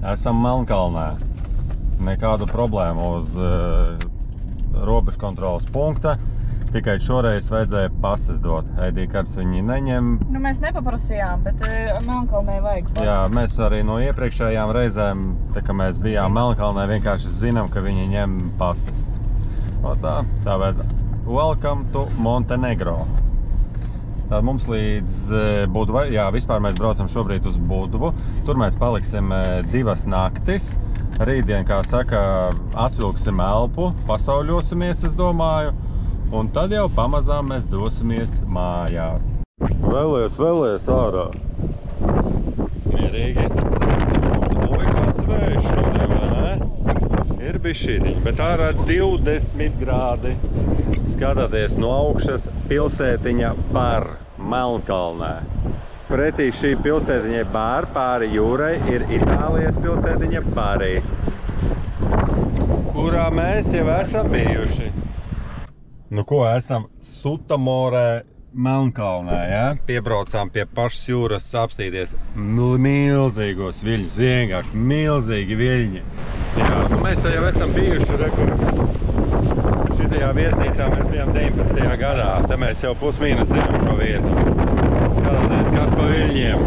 esam Melnkalnē. Nekādu problēmu uz robežkontrolas punkta. Tikai šoreiz vajadzēja pases dot. ID kartes viņi neņem. Nu, mēs nepaprasījām, bet Melnkalnē vajag pases. Jā, mēs arī no iepriekšējām reizēm, tā kā mēs bijām Melnkalnē, vienkārši zinām, ka viņi ņem pases. O tā vajadzēja. Welcome to Montenegro. Tad mums līdz Budvai, jā, vispār mēs braucam šobrīd uz Budvu. Tur mēs paliksim 2 naktis. Rītdien, kā saka, atvilksim elpu, pasauļosimies, es domāju. Un tad jau pamazām mēs dosimies mājās. Vēlies ārā. Mierīgi. Oi, kāds vējš šodien, vai ne? Ir bišķītiņi, bet ārā ir 20 grādi. Skatāties no augšas pilsētiņa Bar Melnkalnē. Pretī šī pilsētiņa Bar pāri jūrai ir Itālijas pilsētiņa Bari, kurā mēs jau esam bijuši. Nu ko, esam Sutamorē Melnkalnē, ja? Piebraucām pie pašas jūras apstīties milzīgos viļņus, vienkārši milzīgi viļņi. Jā, nu mēs te jau esam bijuši, šitajā viesnīcā mēs bijām 19. gadā, te mēs jau pusmīnus zinām šo vietu. Skatāties, kas pa viļņiem.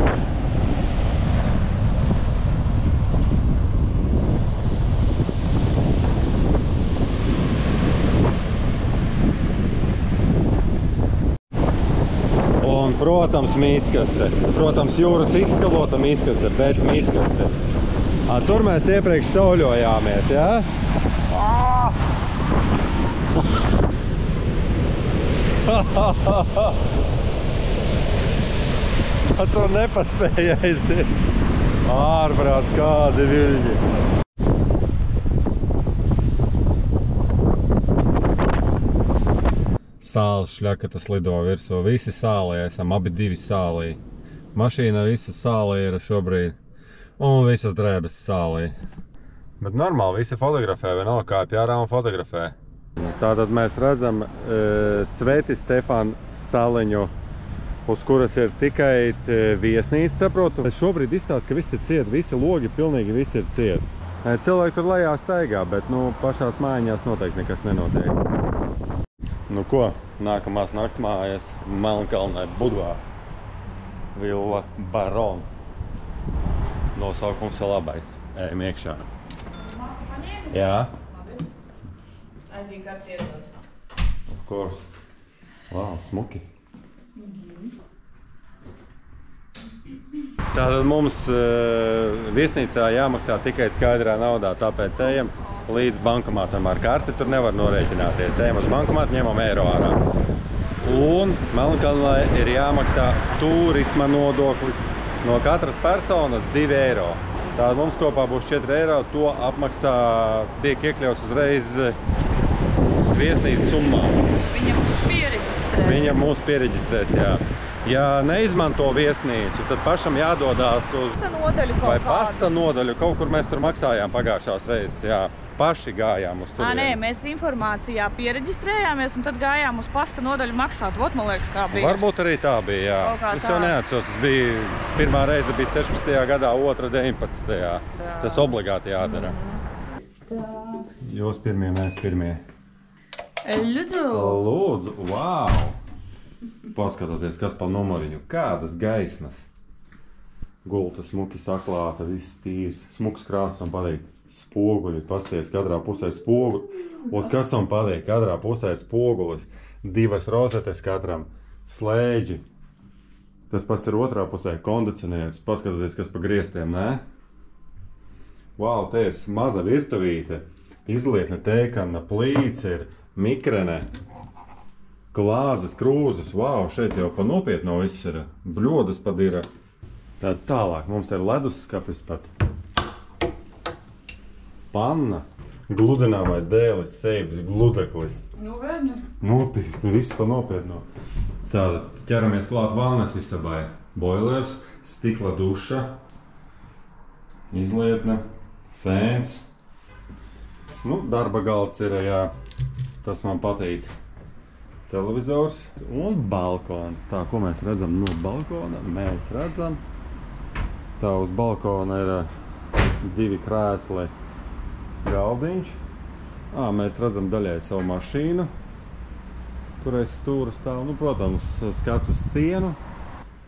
Un, protams, mīskaste. Protams, jūras izskalota mīskaste, bet mīskaste. Tur mēs iepriekš sauļojāmies, jā? Tur nepaspēja aiziet. Ārprāts, kādi viļņi. Sāles šļakatas lido virsū. Visi sālī esam, abi divi sālī. Mašīna visa sālī ir šobrīd. Un visas drēbes sālī. Bet normāli visi fotografē, vienalga kāpj ārā un fotografē. Tātad mēs redzam Sveti Stefanu saliņu, uz kuras ir tikai viesnīca, saprotu. Šobrīd izstāsta, ka viss ir ciet, visi logi pilnīgi visi ir ciet. Cilvēki tur lejā staigā, bet nu, pašās mājiņās noteikti nekas nenotiek. Nu ko, nākamās nakts mājas Melnkalnē Budvā. Villa Baron. Nosaukums ir labais. Ejam iekšā. Jā. ID karti iedos. Of course. Wow, smuki. Tātad mums viesnīcā jāmaksā tikai skaidrā naudā, tāpēc ejam līdz bankomātam ar karti, tur nevar norēķināties. Ejam uz bankomātu, ņemam eiro ārā. Un Melnkalnē ir jāmaksā turisma nodoklis no katras personas 2 eiro. Tātad mums kopā būs 4 eiro, to apmaksā tiek iekļauts uzreiz viesnīcas summā. Viņa mūs piereģistrē. Viņa mūs piereģistrēs, jā. Ja neizmanto viesnīcu, tad pašam jādodās uz pasta nodaļu kaut vai kādu. pasta nodaļu. Kaut kur mēs tur maksājām pagājušās reizes, jā. Paši gājām uz turieni. Nē, mēs informācijā piereģistrējāmies un tad gājām uz pasta nodaļu maksāt. Vot, man liekas, kā bija. Varbūt arī tā bija, jā. Es jau neatceros, tas bija, pirmā reize bija 16. gadā, otra 19. Jā. Tas obligāti jādara. Jūs pirmie, mēs pirmie. Lūdzu! Lūdzu, wow! Paskatoties, kas pa numuriņu. Kādas gaismas. Gulta smuki saklāta, viss tīrs. Smuks krāsas un patīk. Spoguļi, pasties, katrā pusē ir spoguļi. Un kas man patīk, katrā pusē ir spogulis. 2 rozetes katram. Slēģi. Tas pats ir otrā pusē kondicionieris. Paskatoties, kas pa griestiem, nē? Wow, te ir maza virtuvīte. Izliekne tēkana, plīts ir, mikrene. Glāzes, krūzes, wow, šeit jau pa nopietno viss ir, bļodas pat ir. Tad tālāk, mums te ir leduskapis pat. Panna, gludināmais dēlis, seivs, gludeklis. Nu, vēdni. Nopietni, viss pa nopietno. Tātad, ķeramies klāt vannas istabai. Boilers, stikla duša, izlietne, fēns. Nu, darba galds ir, jā, tas man patīk. Televizors un balkons. Tā, ko mēs redzam no balkona? Mēs redzam, tā uz balkona ir 2 krēsli, galdiņš. Mēs redzam daļai savu mašīnu. Tur aiz stūra stāv, protams, skats uz sienu.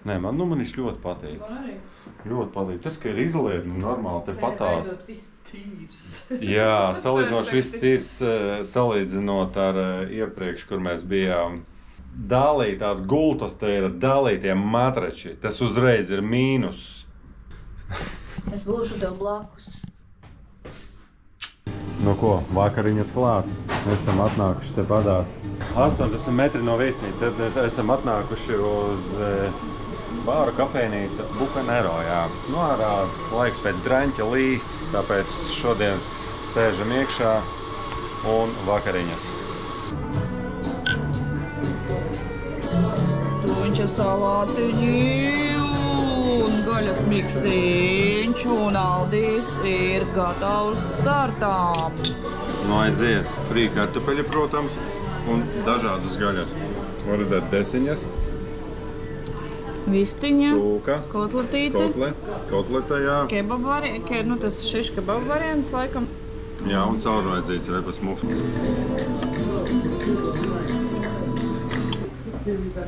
Nē, man viņš ļoti patīk. Man arī. Ļoti patīk. Tas, ka ir izliet, normāli te patās. Beidzot viss tīrs. Jā, salīdzinoši viss tīrs, salīdzinot ar iepriekš, kur mēs bijām. Dalītās gultas, te ir dalītie matrači. Tas uzreiz ir mīnus. Es būšu tev blakus. Nu ko, vakariņas klāt. Mēs esam atnākuši te padās. 80 metri no viesnīcas. Esam atnākuši uz bāru kafejnīcu Bukanero, jā. Ārā laiks pēc draņķa līst, tāpēc šodien sēžam iekšā un vakariņas. Tuņķa salātiņi un gaļas miksiņš un Aldis ir gatavs startām. Aiziet, frī kartupeļi, protams, un dažādas gaļas. Var redzēt desiņas, Vistiņa, cūka, kotletīte, kotlete, jā. Tas šiš kebab variants laikam. Jā, un caurvajadzīts repas mūks.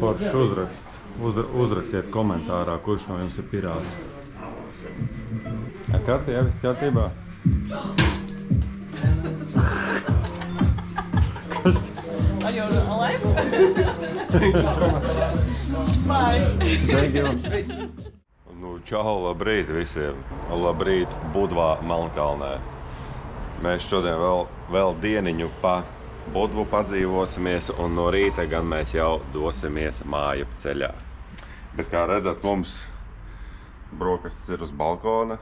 Foršs uzraksts. Uzrakstiet komentārā, kurš no jums ir pirāts. Jā, viss kārtībā? Are you alive? Bye. Thank you. Čau, labrīt visiem. Labrīt Budvā Melnkalnē. Mēs šodien vēl dieniņu pa Budvu padzīvosimies, un no rīta gan mēs jau dosimies māju ceļā. Bet kā redzat, mums brokastis ir uz balkona,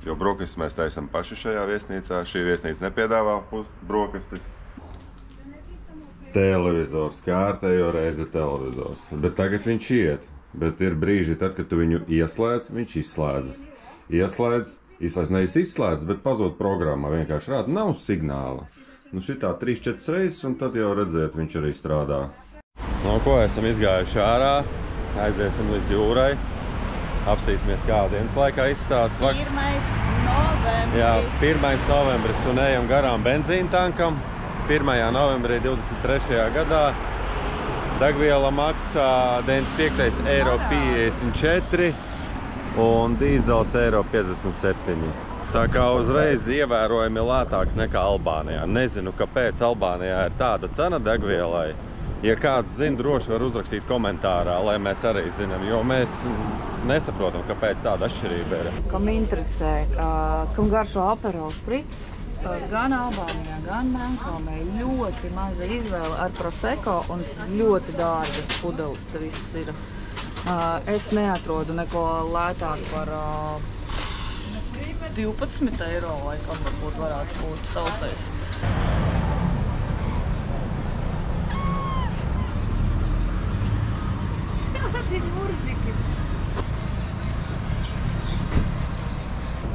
jo brokastis mēs taisam paši šajā viesnīcā. Šī viesnīca nepiedāvā brokastis. Televizors, kārtējo reizi televizors. Bet tagad viņš iet. Bet ir brīži, tad, kad tu viņu ieslēdz, viņš izslēdzas. Nevis izslēdz, bet pazūd programmā. Vienkārši rāda, nav signāla. Šitā 3-4 reizes, un tad jau redzēt, viņš arī strādā. Ko esam izgājuši ārā, aiziesim līdz jūrai, apsīsimies, kā dienas laikā izstās. 1. novembris. Jā, 1. novembris, un ejam garām benzīna tankam. 1. novembrī 23. gadā degviela maksā 95,54 € un dīzels €57. Tā kā uzreiz ievērojami lētāks nekā Albānijā. Nezinu, kāpēc Albānijā ir tāda cena degvielai. Ja kāds zina, droši var uzrakstīt komentārā, lai mēs arī zinām, jo mēs nesaprotam, kāpēc tāda atšķirība ir. Kam interesē, kam garšo Aperol Spritz, gan Albānijā, gan Melnkalnē ļoti maza izvēle ar Prosecco un ļoti dārgas pudeles te viss ir. Es neatrodu neko lētāk par 12 €, laikam, varētu būt sausais.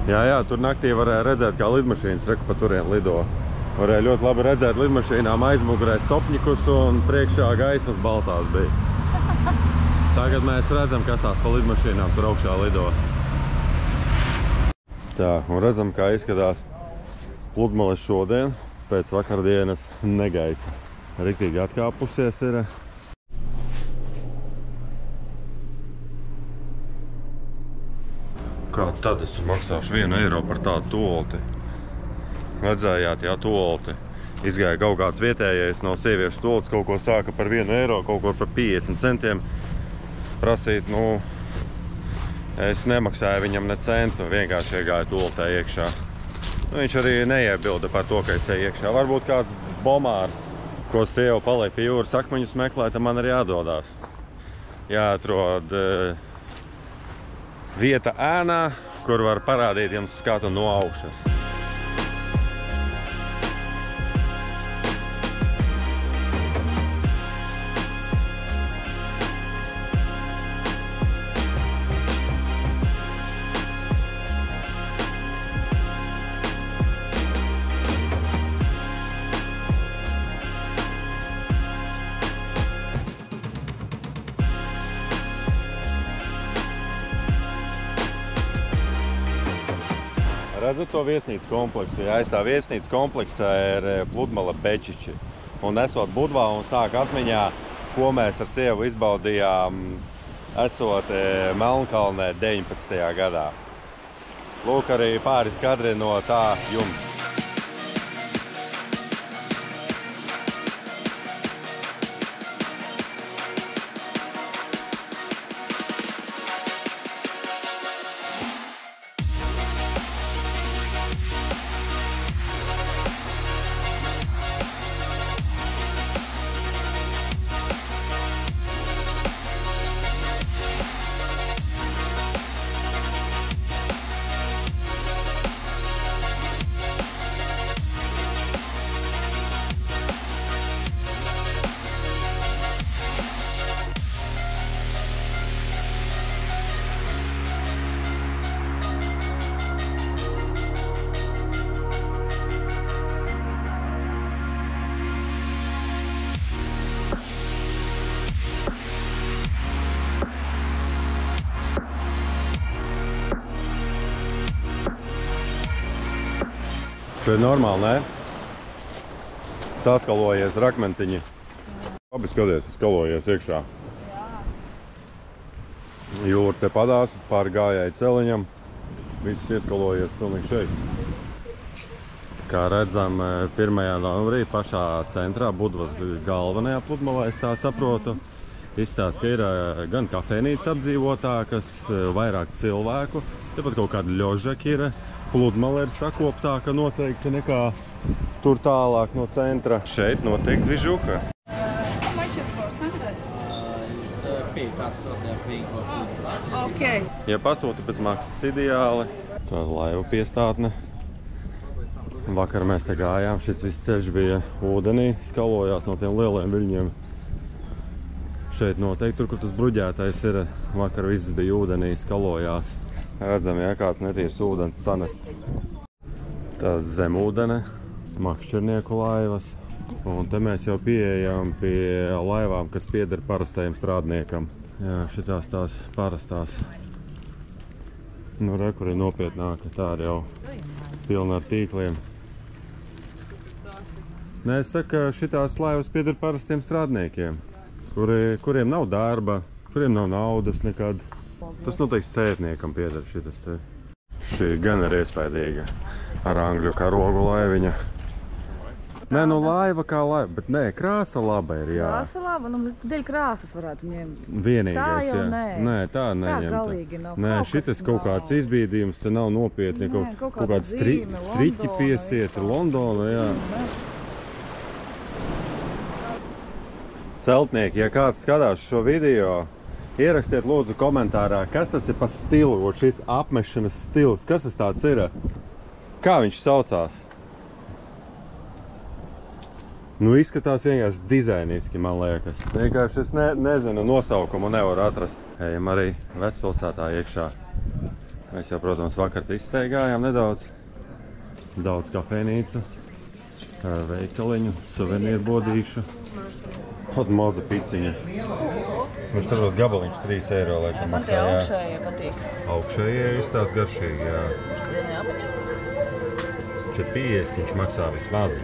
Jā, tur naktī varēja redzēt, kā lidmašīnas pa turien lido. Varēja ļoti labi redzēt lidmašīnām aizmugurē stopņikus un priekšā gaismas baltās bija. Tagad mēs redzam, kas tās pa lidmašīnām tur augšā lido. Tā, un redzam, kā izskatās pludmales šodien pēc vakardienas negaisa. Riktīgi atkāpusies ir. Kā tad es maksāšu 1 € par tādu tuolti? Redzējāt, jā, tuolti. Izgāja kaut kāds vietējais no sieviešu tuolts, kaut ko sāka par 1 €, kaut ko par 50 centiem. Prasīt, es nemaksāju viņam ne centu, vienkārši iegāju tuoltē iekšā. Viņš arī neiebilda par to, ka es eju iekšā. Varbūt kāds bomārs, ko sieva paliek pie jūras akmeņus meklē, tad man arī jādodās. Jāatrod vieta ēnā, kur var parādīt jums skatu no augšas. redzat to viesnīcas kompleksu? Jā, aiz tā viesnīcas kompleksā ir pludmale Bečiči. Un esot Budvā un sāk atmiņā, ko mēs ar sievu izbaudījām, esot Melnkalnē 19. gadā. Lūk, arī pāris kadri no tā jums. Šeit normāli, ne? Saskalojies rakmentiņi. Labi, skaties, skalojies iekšā. Jūra te padās, pāri gājēji celiņam. Viss ieskalojies pilnīgi šeit. Kā redzam, 1. novembrī pašā centrā, Budvas galvenajā pludmalē, es tā saprotu. Izstāsta, ka ir gan kafejnīca apdzīvotā, kas vairāk cilvēku. Tepat kaut kāda ļožeka ir. Pludmale ir sakoptāka noteikti nekā tur tālāk no centra. Šeit noteikti vižuka. Okay. Ja pasūta pēc maksas ideāli, tāda laivu piestātne. Vakar mēs te gājām, šis viss ceļš bija ūdenī, skalojās no tiem lieliem viļņiem. Šeit noteikti, tur, kur tas bruģētais ir, vakar viss bija ūdenī, skalojās. Redzam, ja kāds netīrs ūdens sanests. Tāds zemūdene, makšķernieku laivas. Un te mēs jau pieejam pie laivām, kas pieder parastajiem strādniekam. Jā, šitās tās parastās. Nu, re, kur ir nopietnāka, tā ir jau pilna ar tīkliem. Nē, es saku, ka šitās laivas pieder parastiem strādniekiem, kuriem nav darba, kuriem nav naudas nekad. Tas noteikti sētniekam pieder šitas te. Šī gan ir iespaidīga ar angļu karogu laiviņa. Nē, nu laiva kā laiva, bet nē, krāsa laba ir, jā. Krāsa laba, nu dēļ krāsas varētu ņemt. Vienīgais, tā jau jā. Nē, tā neņemta. Tā galīgi nav. Nē, šitas kaut kāds izbīdījums, te nav nopietni, kaut kāds striķi piesieti, Londona, jā. Celtnieki, ja kāds skatās šo video, ierakstiet lūdzu komentārā, kas tas ir pa stilu, šis apmešanas stils, kas tas tāds ir? Kā viņš saucās? Nu, izskatās vienkārši dizainiski, man liekas. Vienkārši es nezinu, nosaukumu nevaru atrast. Ejam arī vecpilsētā iekšā. Mēs jau, protams, vakar izsteigājām nedaudz. Daudz kafejnīcu, veikaliņu, suvenieru bodīšu. Pat maza piciņa. Man saprot, gabaliņš 3 eiro, laikam maksā, jā. Man tie augšējie patīk. Augšējie ir tāds garšīgi, jā. Viņš kad ir neapaņa? 4,50 viņš maksā vismaz.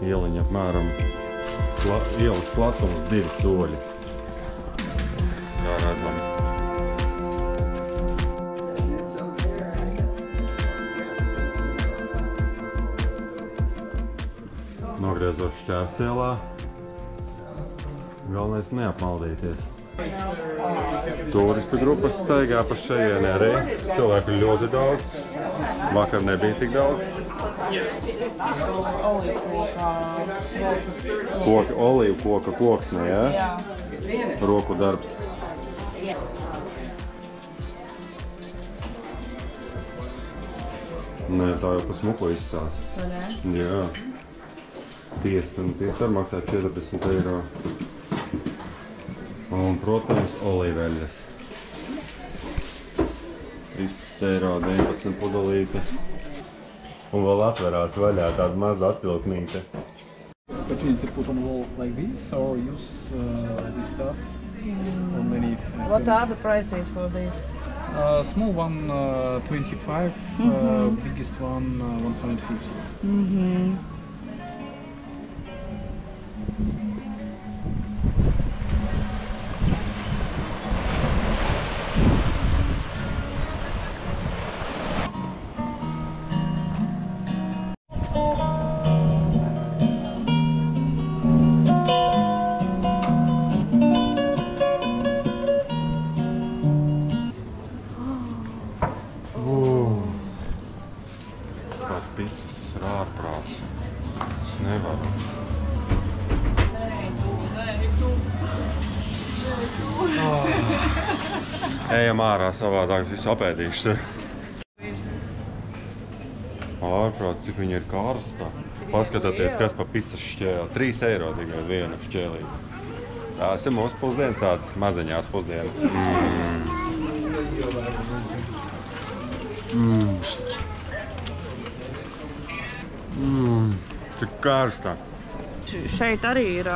Ieliņa apmēram ielas platums 2 soļi. Kā redzam. Nogriezot Šķērsielā. Galvenais neapmaldīties. Turistu grupas staigā pa šejieni arī. Cilvēku ir ļoti daudz. Vakar nebija tik daudz. Olīvu koka koksne, jā? Jā. Roku darbs. Nē, tā jau pa smuku izstās. Vai ne? Jā. Tiesta maksā 40 eiro. Un, protams, olīveļas. 13 eiro 19 pudelīte. Un vēl atverās vaļā tāda maza atvilknīte. But you need to put on the wall like this or use this stuff on many. What are the prices for these? Small one 25, biggest one 150. Tās pizzas ir ārprāts. Es nevaru. Ejam ārā, savādāk visu apēdīšu. Ārprāt, cik viņa ir karsta. Paskatieties, kas pa pizzas šķēlē. 3 eiro tikai viena šķēlīte. Tās ir mūsu pusdienas, tādas maziņās pusdienas. Tik karsta. Šeit arī ir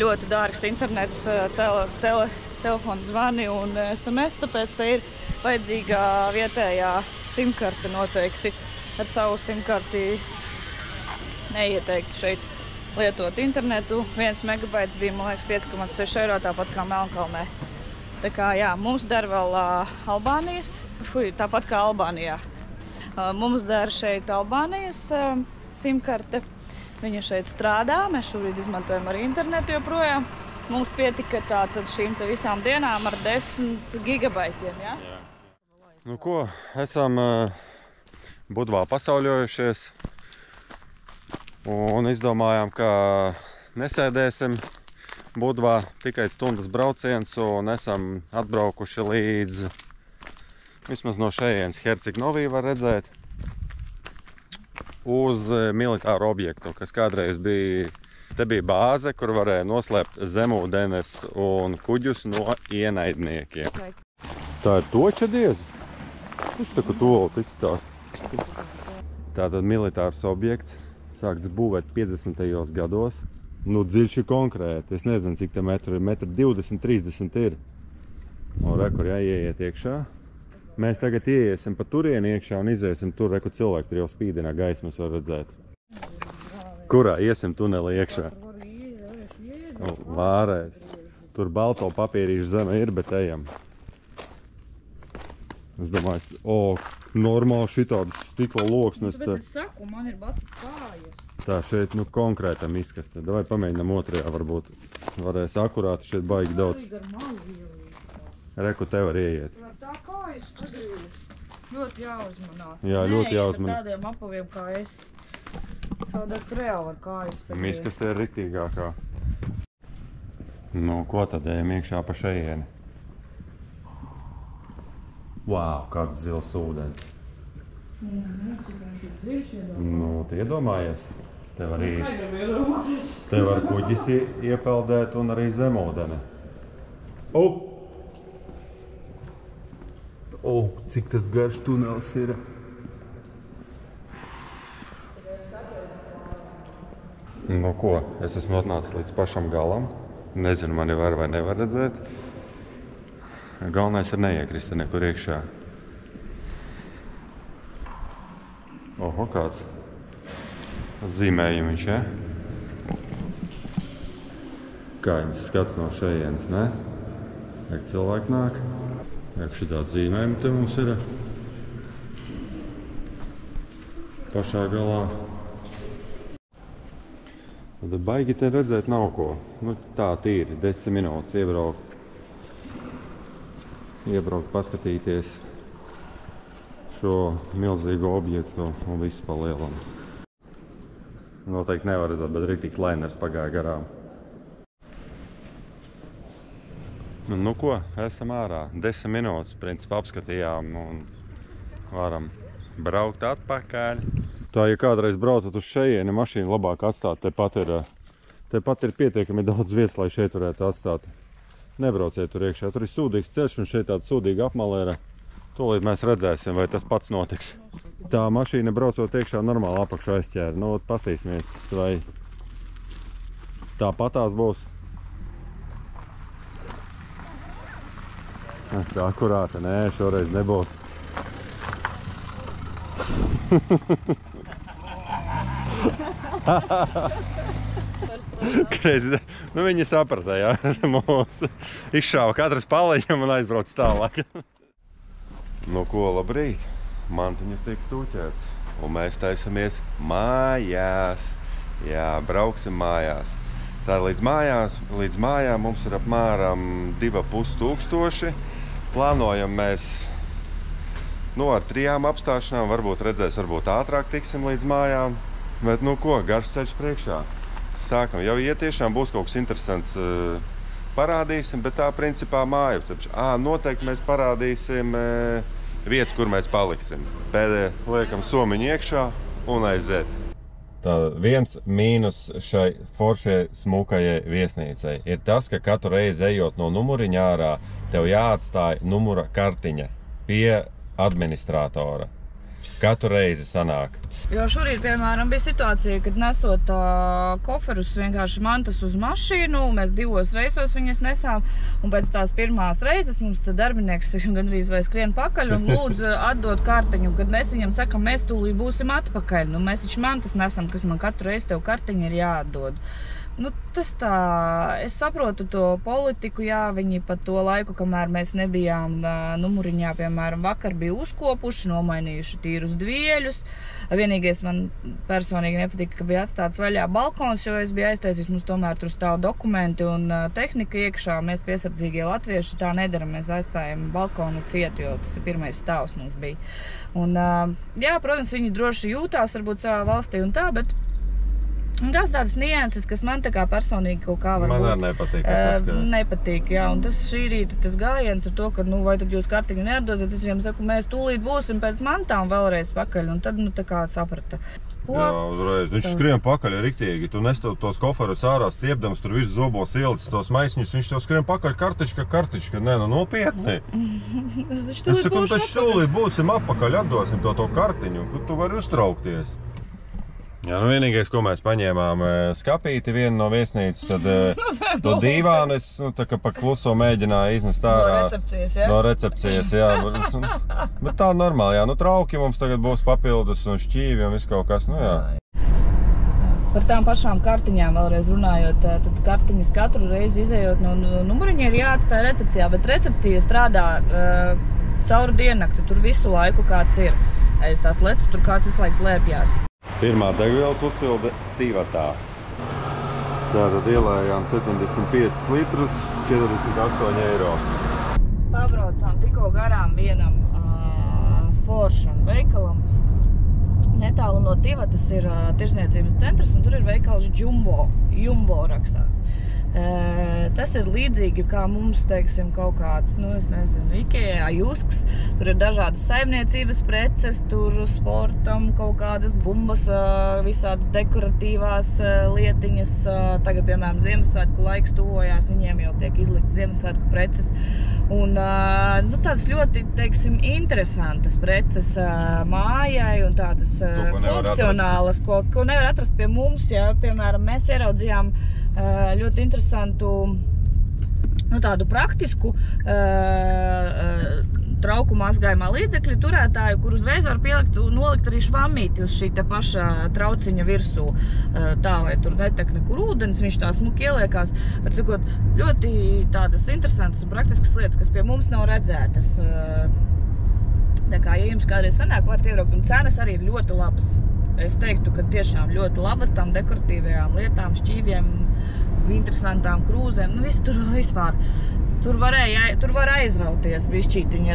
ļoti dārgs internets, telefons zvani un SMS, tāpēc te ir vajadzīga vietējā simkarte noteikti. Ar savu simkarti neieteiktu šeit lietot internetu. 1 megabaits bija, man liekas, 5,6 eiro, tāpat kā Melnkalnē. Tā kā, jā, mums der vēl Albānijas, tāpat kā Albānijā. Mums der šeit Albānijas simkarte. Viņa šeit strādā, mēs šobrīd izmantojam arī internetu joprojām. Mums pietika tātad šīm te visām dienām ar 10 gigabaitiem, jā? Nu ko, esam Budvā pasauļojušies un izdomājām, ka nesēdēsim Budvā tikai stundas brauciens un esam atbraukuši līdz vismaz no šejienes Hercegnovī var redzēt uz militāru objektu, kas kādreiz bija, te bija bāze, kur varēja noslēpt zemūdenes un kuģus no ienaidniekiem. Tā ir toča dieza? Viņš tā kā tolot izstās. Tātad militārs objekts sākts būvēt 50. gados. Nu, dziļš ir konkrēti. Es nezinu, cik te metru ir. 1,20 m, 30 ir. Un rekur jāieiet iekšā. Mēs tagad ieiesim pa turieni iekšā un iziesim tur, reku cilvēki tur jau spīdinā gaismas var redzēt. Kurā iesim tunelī iekšā? Vārēs. Tur balto papīrīšu zeme ir, bet ejam. Es domāju, normāli šitādas stikla loksnes. Bet es saku, man ir basas kājas. Tā šeit, nu, konkrētam izkastē. Davai pamēģinām otrajā, varbūt varēs akurāti, šeit baigi daudz. Reku te var ieiet. Tā kājas sagrīzes. Ļoti jāuzmanās. Jā, ļoti jāuzmanās. Tādiem apaviem kā es. Savādāk reāli var kājas sagrīzes. Miskastē ir riktīgākā. Nu, ko tad ejam iekšā pa šejieni? Vau, kāds zils ūdens. Nu, tu iedomājies? Te var kuģis iepeldēt un arī zemūdeni. Cik tas garš tunels ir. Nu ko, es esmu atnācis līdz pašam galam. Nezinu, mani var vai nevar redzēt. Galvenais ir neiekrist nekur iekšā. Oho, kāds zīmējumiņš, ja? Kā viņas skats no šejienes, ne? Ek cilvēki nāk. Ek šitāds zīmējumi te mums ir. Pašā galā. Tad baigi te redzēt nav ko. Nu, tā tīri, 10 minūtes iebraukt, paskatīties šo milzīgo objektu un visu pa lielam. Noteikti nevar redzēt, bet rīktīgi lainers pagāja garām. Nu ko, esam ārā. 10 minūtes, principā, apskatījām un varam braukt atpakaļ. Tā, ja kādreiz braucat uz šejieni, mašīnu labāk atstāt. Tepat ir pietiekami daudz vietas, lai šeit varētu atstāt. Nebrauciet tur iekšā. Tur ir sūdīgs ceļš un šeit tāda sūdīga apmalēra. Tūlīt mēs redzēsim, vai tas pats notiks. Tā mašīna braucot iekšā normāli apakšu aizķēra. Nu, pastīsimies, vai tāpatās būs. Tā akurāta, nē, šoreiz nebūs. Kreizi, nu viņi saprata, jā, mūs izšāva katras paliņam un aizbrauc tālāk. Nu ko, labrīt, mantiņas tiek stūķēts un mēs taisamies mājās. Jā, brauksim mājās. Tā līdz mājām mums ir apmēram 2500. Plānojam mēs ar 3 apstāšanām, varbūt redzēs, varbūt ātrāk tiksim līdz mājām. Bet nu ko, garš ceļš priekšā. Sākam, jau ja tiešām būs kaut kas interesants, parādīsim, bet tā principā māju. Noteikti mēs parādīsim vietas, kur mēs paliksim. Pēdējā liekam somiņu iekšā un aiziet. Tā viens mīnus šai foršai smukajai viesnīcai ir tas, ka katru reizi ejot no numuriņa ārā, tev jāatstāj numura kartiņa pie administratora. Katru reizi sanāk. Jo šorīt, piemēram, bija situācija, kad nesot koferus vienkārši mantas uz mašīnu, mēs 2 reizos viņas nesām, un pēc tās pirmās reizes mums darbinieks gandrīz vai skrien pakaļ un lūdzu atdot kartiņu, kad mēs viņam sakam, mēs tūlīt būsim atpakaļ. Nu, mēs taču mantas nesam, kas man katru reizi tev kartiņu ir jāatdod. Nu, tas tā, es saprotu to politiku, jā, viņi pa to laiku, kamēr mēs nebijām numuriņā, piemēram, vakar bija uzkopuši, nomainījuši tīrus dvieļus. Vienīgais man personīgi nepatika, ka bija atstāts vaļā balkons, jo es biju aiztaisījis, mums tomēr tur stāv dokumenti un tehnika iekšā. Mēs piesardzīgie latvieši tā nedaram, mēs aizstājam balkonu ciet, jo tas ir pirmais stāvs mums bija. Un, jā, protams, viņi droši jūtās varbūt savā valstī un tā, bet tas tādas nianses, kas man tā kā personīgi kaut kā varbūt... Man arī nepatīk. Nepatīk, jā. Un tas šī rīta tas gājiens ar to, ka, nu, vai tad jūs kartiņu neatdosiet, es viņam saku, mēs tūlīt būsim pēc mantām vēlreiz pakaļ. Un tad, nu, tā kā saprata. Jā, uzreiz. Viņš skrien pakaļ riktīgi. Tu nestāv tos koferus ārā stiepdams, tur visu zobos ielicis tos maisiņus. Viņš tev skrien pakaļ kartička. Nē, nu nopietni. Es saku, taču tūlīt būsim apakaļ, atdosim to kartiņu, kur tu vari uztraukties. Jā, nu vienīgais, ko mēs paņēmām skapīti vienu no viesnīcas, tad to dīvānu es, nu, tā kā pa kluso mēģināju iznest ārā. No recepcijas, jā? No recepcijas, jā. Bet tā normāli, jā. Nu, trauki mums tagad būs papildus un šķīvi un viss kaut kas, nu jā. Par tām pašām kartiņām vēlreiz runājot, tad kartiņas katru reizi izējot no numuriņa ir jāatstāja recepcijā, bet recepcija strādā cauru diennakti, tur visu laiku kāds ir. Aiz tās letas, tur kāds visu laiku slēpjās. Pirmā degvielas uzpilde Tīvatā. Tātad ielējām 75 litrus, 48 eiro. Pabraucām tikko garām vienam foršam veikalam. Netālu no Tīvatas ir tirsniecības centrs un tur ir veikals Jumbo rakstās. Tas ir līdzīgi kā mums, teiksim, kaut kāds, nu, es nezinu, Ikea, Jusks. Tur ir dažādas saimniecības preces, tur sportam kaut kādas bumbas, visādas dekoratīvās lietiņas. Tagad, piemēram, Ziemassvētku laiks tuvojās, viņiem jau tiek izlikts Ziemassvētku preces. Un, nu, tādas ļoti, teiksim, interesantas preces mājai un tādas funkcionālas, ko nevar atrast pie mums, ja, piemēram, mēs ieraudzījām ļoti interesantu, nu, tādu praktisku trauku mazgājumā līdzekļu turētāju, kur uzreiz var pielikt un nolikt arī švammīti uz šī te paša trauciņa virsū, tā, lai tur netek nekur ūdens, viņš tā smuki ieliekās. Atsakot, ļoti tādas interesantas un praktiskas lietas, kas pie mums nav redzētas. Tā kā, ja jums kādreiz sanāk, varat iebraukt, un cenas arī ir ļoti labas. Es teiktu, ka tiešām ļoti labas tām dekoratīvajām lietām, šķīviem, interesantām krūzēm, nu viss tur vispār. Tur var aizrauties bišķītiņi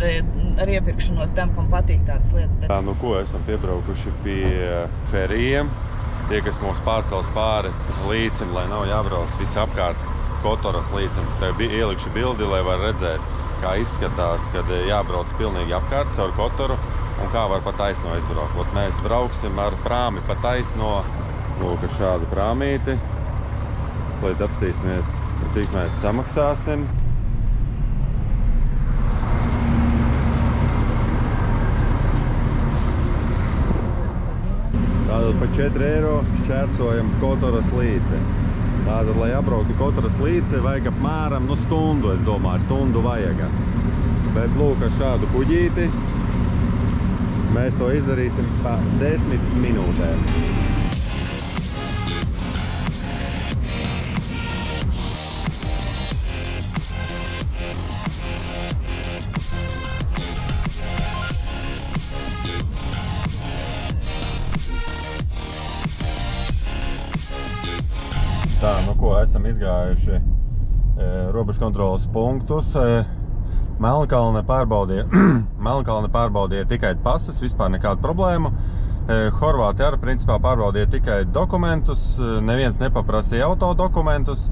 ar iepirkšanos tiem, kam patīk tādas lietas. Tā, nu ko, esam piebraukuši pie ferijiem. Tie, kas mums pārcels pāri līcim, lai nav jābrauc visi apkārt Kotoras līcim. Tev ielikšu bildi, lai var redzēt, kā izskatās, kad jābrauc pilnīgi apkārt caur Kotoru un kā var pa taisno izbraukt. Ot, mēs brauksim ar prāmi pa taisno, lūk, ar šādu prāmīti. Lai apstīsimies, cik mēs samaksāsim. Tātad pa 4 eiro šķērsojam Kotoras līci. Tātad, lai apbrauktu Kotoras līci, vajag apmēram, stundu, es domāju, stundu vajaga. Bet lūk, ar šādu kuģīti mēs to izdarīsim pa 10 minūtēm. Tā, ko esam izgājuši robežkontroles punktus. Melnkalne pārbaudīja tikai pasas, vispār nekādu problēmu. Horvāti arī principā pārbaudīja tikai dokumentus, neviens nepaprasīja autodokumentus.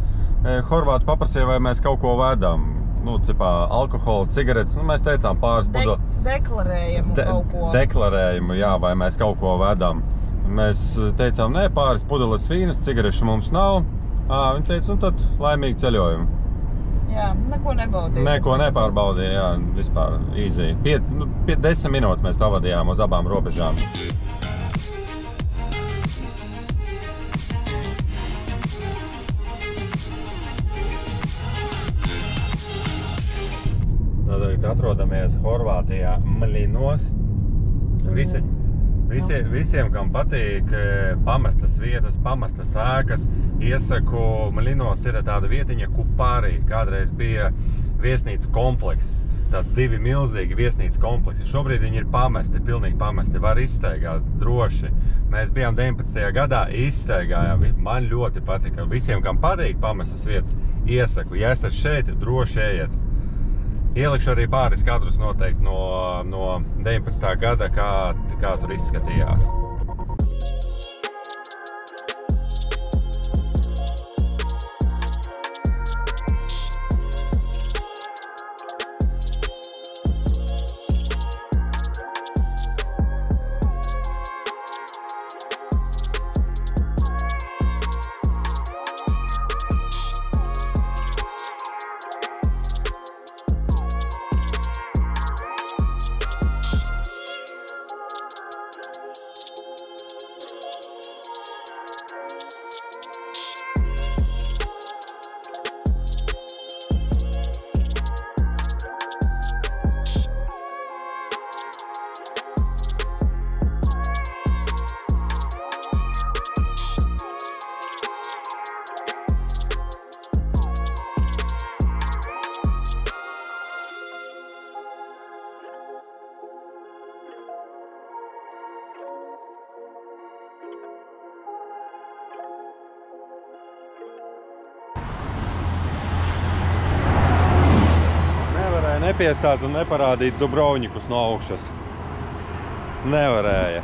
Horvāti paprasīja, vai mēs kaut ko vedam. Alkohola, cigaretes, mēs teicām pāris pudeles. Deklarējumu kaut ko. Deklarējumu, jā, vai mēs kaut ko vedam. Mēs teicām, nē, pāris pudeles vīnas, cigarešu mums nav. Viņi teica, tad laimīgi ceļojumu. Jā, neko nebaudīja. Neko nepārbaudīja, jā, vispār easy. 10 minūtes mēs pavadījām uz abām robežām. Tad atrodamies Horvātijā Mlinos. Visiem, kam patīk pamestas vietas, pamestas ēkas, iesaku, Mlinos ir tāda vietiņa Kupari. Kādreiz bija viesnīcu komplekss, tādi 2 milzīgi viesnīcu kompleksi. Šobrīd viņi ir pamesti, pilnīgi pamesti, var izsteigāt droši. Mēs bijām 19. gadā, izsteigājām, man ļoti patika. Visiem, kam patīk pamestas vietas, iesaku, ja esat šeit, droši ejiet. Ielikšu arī pāris kadrus noteikti no 19. gada, kā tur izskatījās. Nepiestāt un neparādīt Dubrovnikus no augšas. Nevarēja.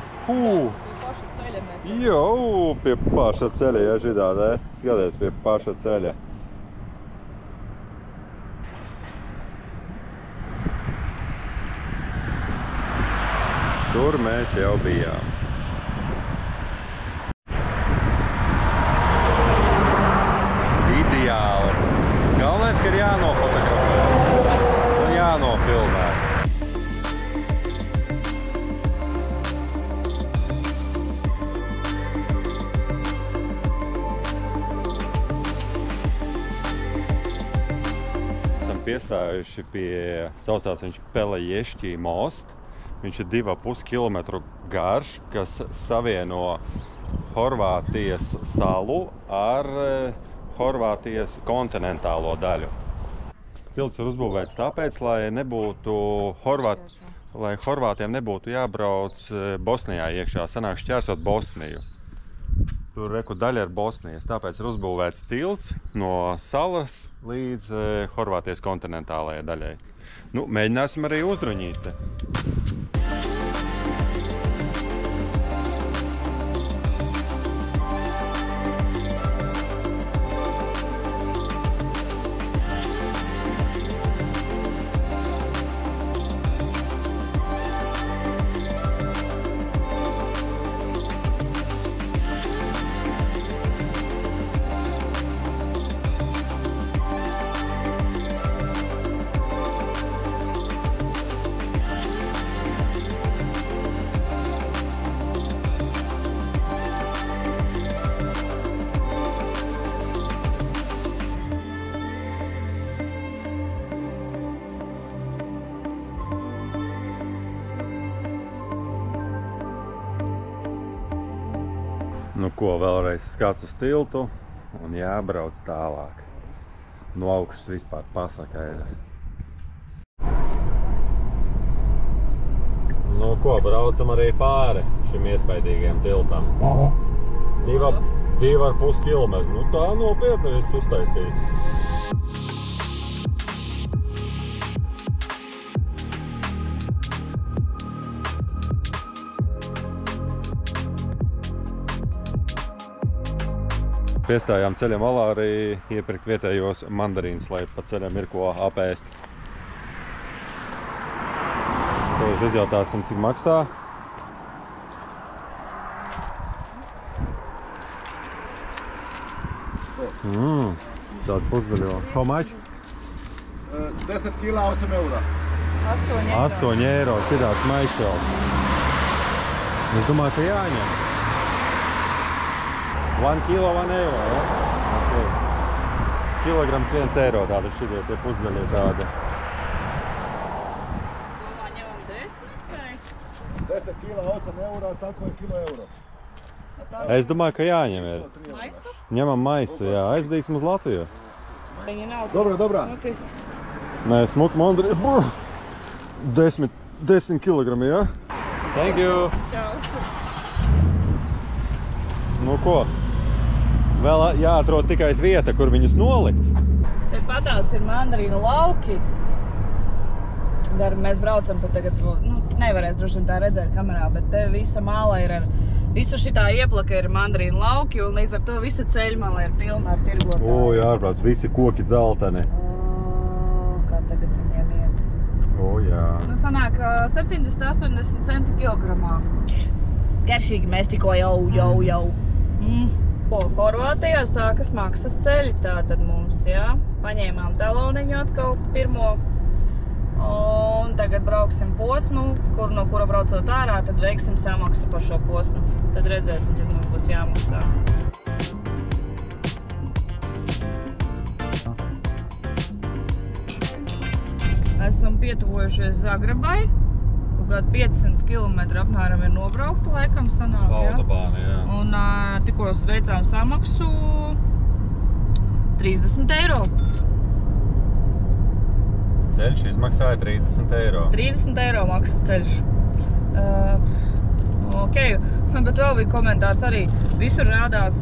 Pie paša ceļa, ja žitādi, skaties, pie paša ceļa. Tur mēs jau bijām. Ideāli. Galvenais, ka ir jānofotografē. Jānofilmē. Esam piestājuši pie, saucās viņš Peleješķī most. Viņš ir 2,5 kilometru garš, kas savieno Horvātijas salu ar Horvātijas kontinentālo daļu. Tilts ir uzbūvēts tāpēc, lai Horvātiem nebūtu jābrauc Bosnijā iekšā, sanāk šķērsot Bosniju. Tur daļa ir Bosnijas, tāpēc ir uzbūvēts tilts no salas līdz Horvātijas kontinentālajai daļai. Mēģināsim arī uzdruņīt te. ko vēlreiz skats uz tiltu un jābrauc tālāk. No augšas vispār pasaka ir. Nu ko, braucam arī pāri šim iespaidīgajam tiltam. 2,5 kilometri. Nu tā nopietni viss uztaisīts. Piestājām ceļam malā arī iepirkt vietējos mandarīnus, lai pa ceļam ir ko apēst. Tad izjautāsim, cik maksā. Tāda puszaļo. How much? 10 kilo 8 eiro. 8 eiro, šitāds maišels. Es domāju, ka jāņem. 1 kilo 1 eiro, ja? Okay. Kilograms 1 eiro tāda šitie tie puszaļie tādi. Ņemam 10 vai? 10 kilo 8 eiro, tako je kilo eiro. Es domāju, ka jāņem ir. Maisu? Ņemam maisu, jā. Aizdīsim uz Latviju. Viņa nav. Dobra. Okay. Nē, smuki mandarīni. 10 kilogrami, jā? Thank you! Čau! Nu ko? Vēl jāatrod tikai vieta, kur viņus nolikt. Te patās ir mandarīnu lauki. Mēs braucam, tad tagad, nevarēs droši vien tā redzēt kamerā, bet te visa māla ir ar, visu šitā ieplaka ir mandarīnu lauki, un līdz ar to visa ceļmala ir pilna ar tirgotāju. O, jāārbrauc, visi koki dzelteni. Kā tagad viņiem iet. O, jā. Nu, sanāk 70-80 centi kilogramā. Garšīgi mēs tikko jau. Horvātijā sākas maksas ceļi, tātad mums, jā. Paņēmām taloniņu atkal pirmo. Un tagad brauksim posmu, no kura braucot ārā, tad veiksim samaksu par šo posmu. Tad redzēsim, cik mums būs jāmaksā. Esam pietuvojušies Zagrebai. Kaut kādi 500 km apmēram ir nobraukta, laikam sanāk, jā. Autobāni, jā. Un tikko veicām samaksu 30 eiro. Ceļš izmaksāja 30 eiro. 30 eiro maksas ceļš. Ok, bet vēl bija komentārs arī. Visur rādās,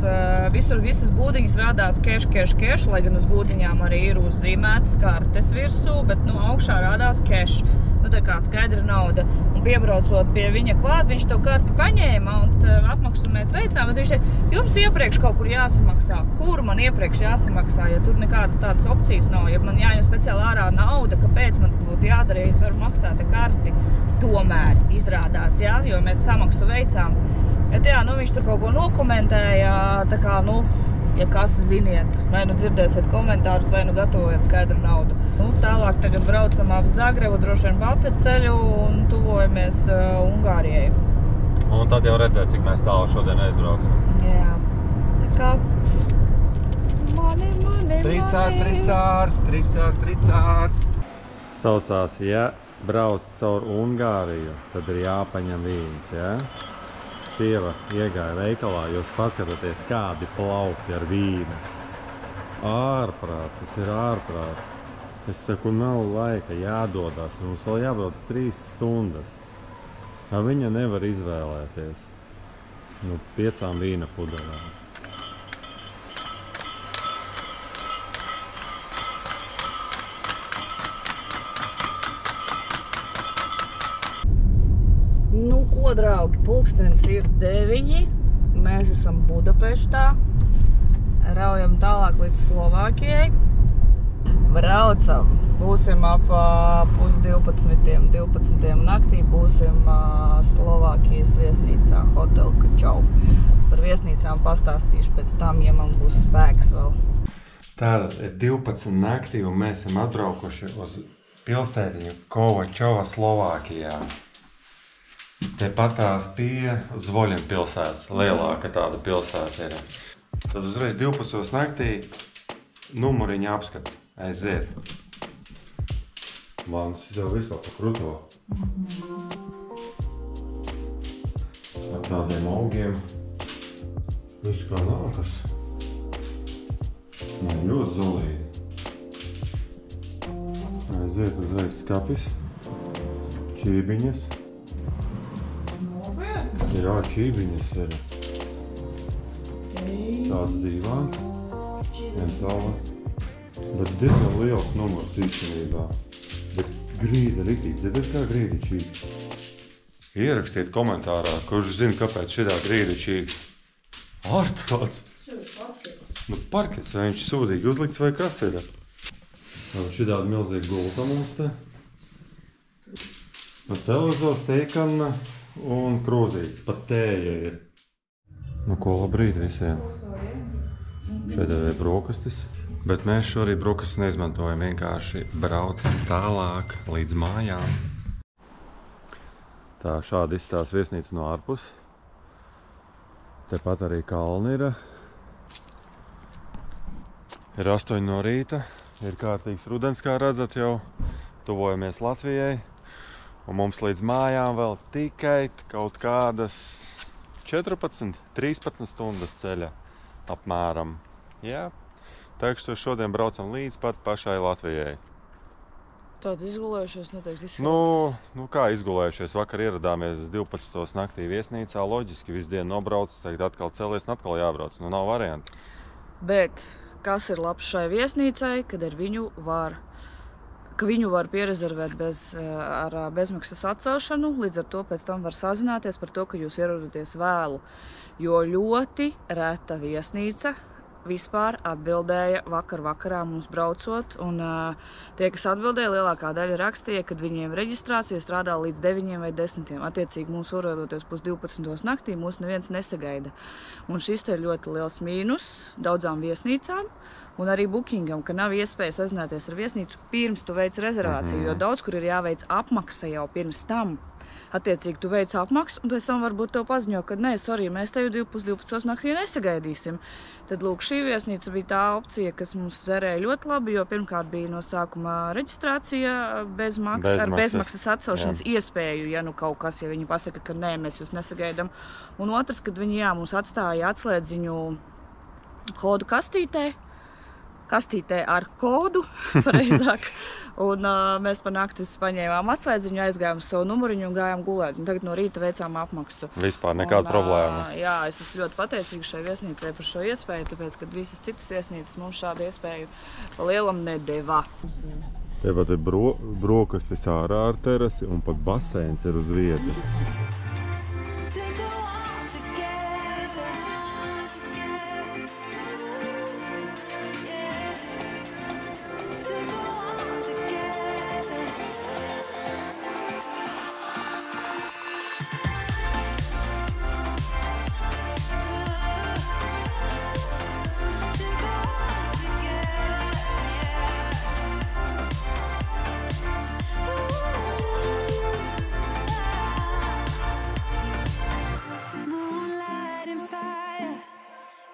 visas būdiņas rādās cash, lai gan uz būdiņām arī ir uzzīmētas kartes virsū, bet augšā rādās cash. Tā kā skaidra nauda. Un piebraucot pie viņa klāt, viņš to karti paņēma un apmaksu mēs veicām. Bet viņš teica, jums iepriekš kaut kur jāsamaksā. Kur man iepriekš jāsamaksā, ja tur nekādas tādas opcijas nav? Ja man jāņem speciāli ārā nauda, kāpēc man tas būtu jādara, ja es varu maksāt karti? Tomēr izrādās, jā, jo mēs samaksu veicām. Bet jā, viņš tur kaut ko nokomentēja, tā kā, ja kas ziniet, vai dzirdēsiet komentārus, vai gatavojiet skaidru naudu. Tālāk tagad braucam ap Zagrebu, droši vien pa apveceļu un tuvojamies Ungārijai. Un tad jau redzēt, cik mēs tālu šodien aizbrauksim. Jā. Tā kā mani. Tricārs. Saucās, ja brauc caur Ungāriju, tad ir jāpaņem vīns, ja? Sieva iegāja veikalā, jūs paskatāties, kādi plauki ar vīnu. Ārprāts, tas ir ārprāts. Es saku, nav laika, jādodās, mums vēl jābrauc 3 stundas. Viņa nevar izvēlēties. 5 vīna pudelēm. Ko, draugi, pulkstens ir 9, mēs esam Budapeštā, raujam tālāk līdz Slovākijai. Braucam, būsim ap 11:30 naktī, būsim Slovākijas viesnīcā Hotel Kačau. Par viesnīcām pastāstīšu pēc tam, ja man būs spēks vēl. Tātad ir 12 naktī un mēs esam atbraukuši uz pilsētiņu Kovačova, Slovākijā. Te patās pie Zvoļina pilsētas, lielāka tāda pilsēta ir. Tad uzreiz 12 naktī numuriņa apskats, aiziet. Man tas jau vispār pa kruto. Ar tādiem augiem. Viss kā nākas. Ļoti zolīgi. Aiziet uzreiz skapis. Čībiņas. Jā, čībiņas ir. Tāds dīvāns. Viens tālāk. Bet diezgan liels numurs īstenībā. Bet grīda ritīgi. Dzirdat, kā grīda čīk? Ierakstiet komentārā, kurš zina, kāpēc šitā grīda čīk. Ārprāts. Nu parkets, vai viņš sūdīgi uzlikts vai kas ir? Šitāda milzīga gulta mums te. Televizors, teikanna un krūzītes. Pat tēja ir. Nu ko, labrīt visiem. Šeit ir brokastis. Bet mēs šorīt brokastis neizmantojam, vienkārši braucam tālāk līdz mājām. Tā šādi izstās viesnīca no ārpus. Tepat arī kalni ir. Ir 8 no rīta. Ir kārtīgs rudens, kā redzat jau. Tuvojamies Latvijai. Un mums līdz mājām vēl tikai kaut kādas 14, 13 stundas ceļa apmēram. Jā. Teikšu, šodien braucam līdz pat pašai Latvijai. Tāda izgulējušies, neteiktu izgulējušies. Nu kā izgulējušies? Vakar ieradāmies 12. naktī viesnīcā. Loģiski, visu dienu nobrauc, tagad atkal celies un atkal jābrauc. Nu nav varianti. Bet kas ir labs šai viesnīcai, kad viņu var pierezervēt ar bezmaksas atcelšanu, līdz ar to pēc tam var sazināties par to, ka jūs ierodaties vēlu. Jo ļoti reta viesnīca vispār atbildēja vakarā mums braucot, un tie, kas atbildēja, lielākā daļa rakstīja, kad viņiem reģistrācija strādā līdz 9 vai 10. Attiecīgi mūs ierodoties 12. naktī, mūs neviens nesagaida. Un šis te ir ļoti liels mīnus daudzām viesnīcām, un arī bookingam, ka nav iespēja sazināties ar viesnīcu pirms tu veic rezervāciju, jo daudz kur ir jāveic apmaksa jau pirms tam. Attiecīgi, tu veic apmaksu, un pēc tam varbūt tev paziņo, ka nē, sorry, mēs tevi 12. naktī nesagaidīsim. Tad, lūk, šī viesnīca bija tā opcija, kas mums derēja ļoti labi, jo pirmkārt bija no sākuma reģistrācija ar bezmaksas atcelšanas iespēju, ja nu kaut kas, ja viņi pasaka, ka nē, mēs jūs nesagaidām. Un otrs, kad viņi, mums atstāja atslēdziņu kodu kastītē ar kodu, pareizāk. Un mēs pa naktis paņēmām atslēdziņu, aizgājām savu numuriņu un gājām gulēt. Un tagad no rīta veicām apmaksu. Vispār nekāda problēma. Jā, es esmu ļoti pateicīga šai viesnīcai par šo iespēju, tāpēc, ka visas citas viesnīcas mums šādu iespēju pa lielam nedeva. Tepat ir brokastis ārā ar terasi un pat baseins ir uz vietas.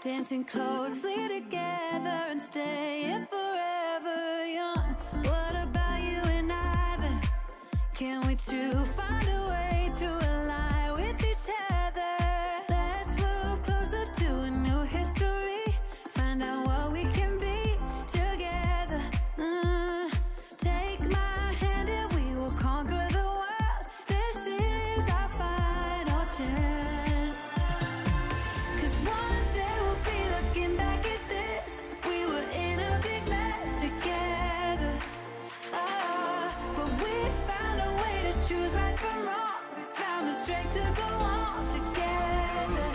Dancing closely together and staying forever young. What about you and I then? Can we two find a way to align with each other? Let's move closer to a new history. Find out what we can be together. Take my hand and we will conquer the world. This is our final chance. 'Cause one day looking back at this, we were in a big mess together. But we found a way to choose right from wrong. We found the strength to go on together.